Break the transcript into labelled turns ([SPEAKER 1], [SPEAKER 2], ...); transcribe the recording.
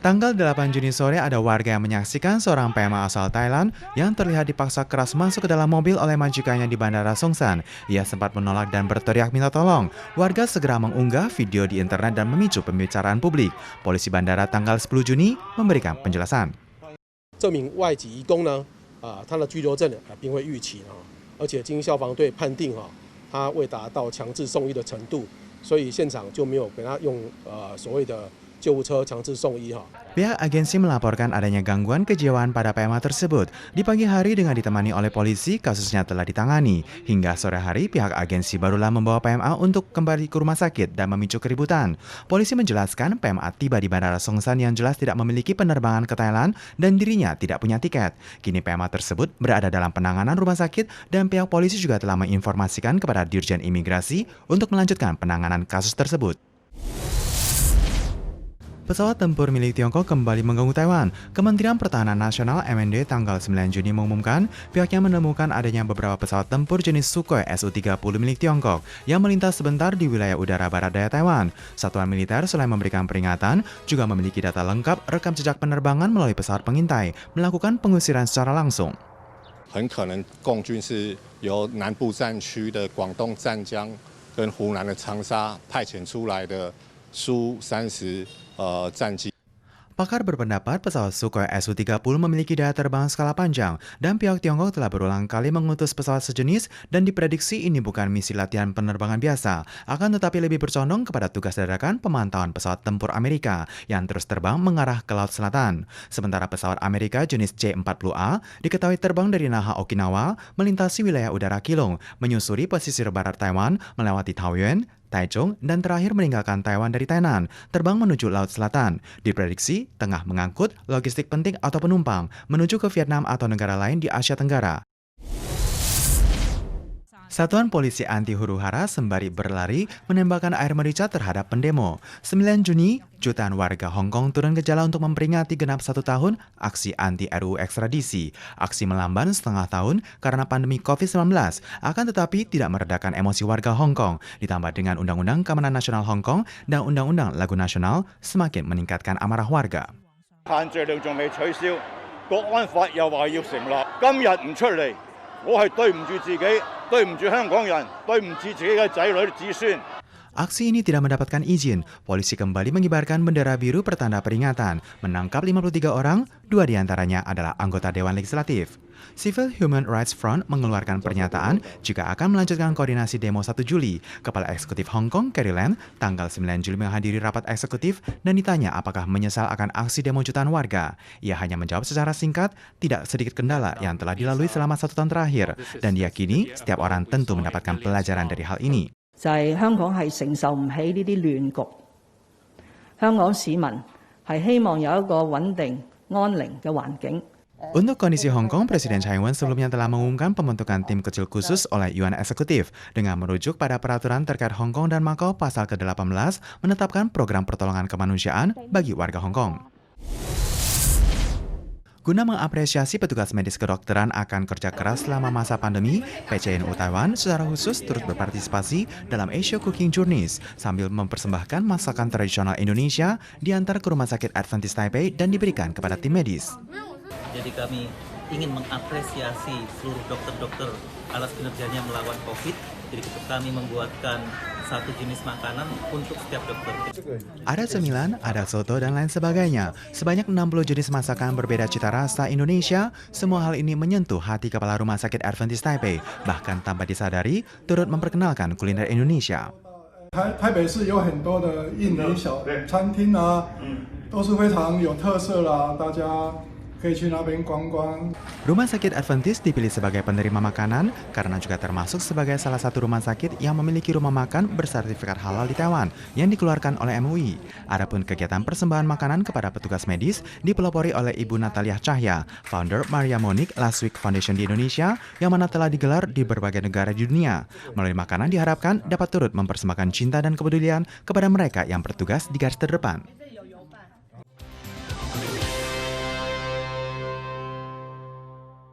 [SPEAKER 1] Tanggal 8 Juni sore ada warga yang menyaksikan seorang PMA asal Thailand yang terlihat dipaksa keras masuk ke dalam mobil oleh majikannya di Bandara Songsan. Ia sempat menolak dan berteriak minta tolong. Warga segera mengunggah video di internet dan memicu pembicaraan publik. Polisi bandara tanggal 10 Juni memberikan penjelasan.
[SPEAKER 2] 这名外籍移工呢，他的居留证并未逾期而且经消防队判定他未达到强制送医的程度，所以现场就没有给他用所谓的 救护车强制送医
[SPEAKER 1] Pihak agensi melaporkan adanya gangguan kejiwaan pada PMA tersebut. Di pagi hari dengan ditemani oleh polisi, kasusnya telah ditangani. Hingga sore hari, pihak agensi barulah membawa PMA untuk kembali ke rumah sakit dan memicu keributan. Polisi menjelaskan PMA tiba di Bandara Songsan yang jelas tidak memiliki penerbangan ke Thailand dan dirinya tidak punya tiket. Kini PMA tersebut berada dalam penanganan rumah sakit dan pihak polisi juga telah menginformasikan kepada Dirjen Imigrasi untuk melanjutkan penanganan kasus tersebut. Pesawat tempur milik Tiongkok kembali mengganggu Taiwan. Kementerian Pertahanan Nasional MND tanggal 9 Juni mengumumkan pihaknya menemukan adanya beberapa pesawat tempur jenis Sukhoi Su-30 milik Tiongkok yang melintas sebentar di wilayah udara barat daya Taiwan. Satuan militer selain memberikan peringatan, juga memiliki data lengkap rekam jejak penerbangan melalui pesawat pengintai, melakukan pengusiran secara langsung.
[SPEAKER 3] 很可能共军是由南部战区的广东湛江跟湖南的长沙派遣出来的Su-30战机。
[SPEAKER 1] Pakar berpendapat pesawat Sukhoi Su-30 memiliki daya terbang skala panjang dan pihak Tiongkok telah berulang kali mengutus pesawat sejenis dan diprediksi ini bukan misi latihan penerbangan biasa, akan tetapi lebih bercondong kepada tugas dadakan pemantauan pesawat tempur Amerika yang terus terbang mengarah ke Laut Selatan. Sementara pesawat Amerika jenis C-40A diketahui terbang dari Naha, Okinawa, melintasi wilayah udara Keelung, menyusuri pesisir barat Taiwan, melewati Taoyuan, Taichung, dan terakhir meninggalkan Taiwan dari Tainan, terbang menuju Laut Selatan. Diprediksi tengah mengangkut logistik penting atau penumpang menuju ke Vietnam atau negara lain di Asia Tenggara. Satuan Polisi Anti Huru-Hara sembari berlari menembakkan air merica terhadap pendemo. 9 Juni, jutaan warga Hong Kong turun ke jalan untuk memperingati genap 1 tahun aksi anti RUU ekstradisi. Aksi melamban setengah tahun karena pandemi COVID-19, akan tetapi tidak meredakan emosi warga Hong Kong. Ditambah dengan Undang-Undang Keamanan Nasional Hong Kong dan Undang-Undang Lagu Nasional semakin meningkatkan amarah warga.
[SPEAKER 4] 限聚令仲未取消，國安法又話要成立，今日唔出嚟，我係對唔住自己，對唔住香港人，對唔住自己嘅仔女子孫。
[SPEAKER 1] Aksi ini tidak mendapatkan izin. Polisi kembali mengibarkan bendera biru pertanda peringatan, menangkap 53 orang, 2 diantaranya adalah anggota Dewan Legislatif. Civil Human Rights Front mengeluarkan pernyataan jika akan melanjutkan koordinasi demo 1 Juli. Kepala Eksekutif Hong Kong, Carrie Lam, tanggal 9 Juli menghadiri rapat eksekutif dan ditanya apakah menyesal akan aksi demo jutaan warga. Ia hanya menjawab secara singkat, tidak sedikit kendala yang telah dilalui selama 1 tahun terakhir, dan diyakini setiap orang tentu mendapatkan pelajaran dari hal ini.
[SPEAKER 5] 就係香港係承受唔起呢啲亂局，香港市民係希望有一個穩定安寧嘅環境。
[SPEAKER 1] Untuk kondisi Hong Kong, Presiden Tsai Ing-wen sebelumnya telah mengumumkan pembentukan tim kecil khusus oleh Yuan Eksekutif dengan merujuk pada peraturan terkait Hong Kong dan Macau pasal ke-18 menetapkan program pertolongan kemanusiaan bagi warga Hong Kong. Guna mengapresiasi petugas medis kedokteran akan kerja keras selama masa pandemi, PCNU Taiwan secara khusus turut berpartisipasi dalam Asia Cooking Journeys sambil mempersembahkan masakan tradisional Indonesia diantar ke Rumah Sakit Adventist Taipei dan diberikan kepada tim medis.
[SPEAKER 6] Jadi kami ingin mengapresiasi seluruh dokter-dokter atas kinerjanya melawan COVID. Jadi kami membuatkan satu jenis makanan untuk setiap dokter.
[SPEAKER 1] Ada cemilan, ada soto, dan lain sebagainya. Sebanyak 60 jenis masakan berbeda cita rasa Indonesia. Semua hal ini menyentuh hati Kepala Rumah Sakit Adventist Taipei. Bahkan tanpa disadari, turut memperkenalkan kuliner Indonesia.
[SPEAKER 7] 台北市有很多的印尼小餐厅啊，都是非常有特色啦，大家
[SPEAKER 1] Rumah Sakit Adventist dipilih sebagai penerima makanan karena juga termasuk sebagai salah satu rumah sakit yang memiliki rumah makan bersertifikat halal di Taiwan yang dikeluarkan oleh MUI. Adapun kegiatan persembahan makanan kepada petugas medis dipelopori oleh Ibu Natalia Cahya, founder Maria Monique Last Week Foundation di Indonesia, yang mana telah digelar di berbagai negara di dunia. Melalui makanan diharapkan dapat turut mempersembahkan cinta dan kepedulian kepada mereka yang bertugas di garis terdepan.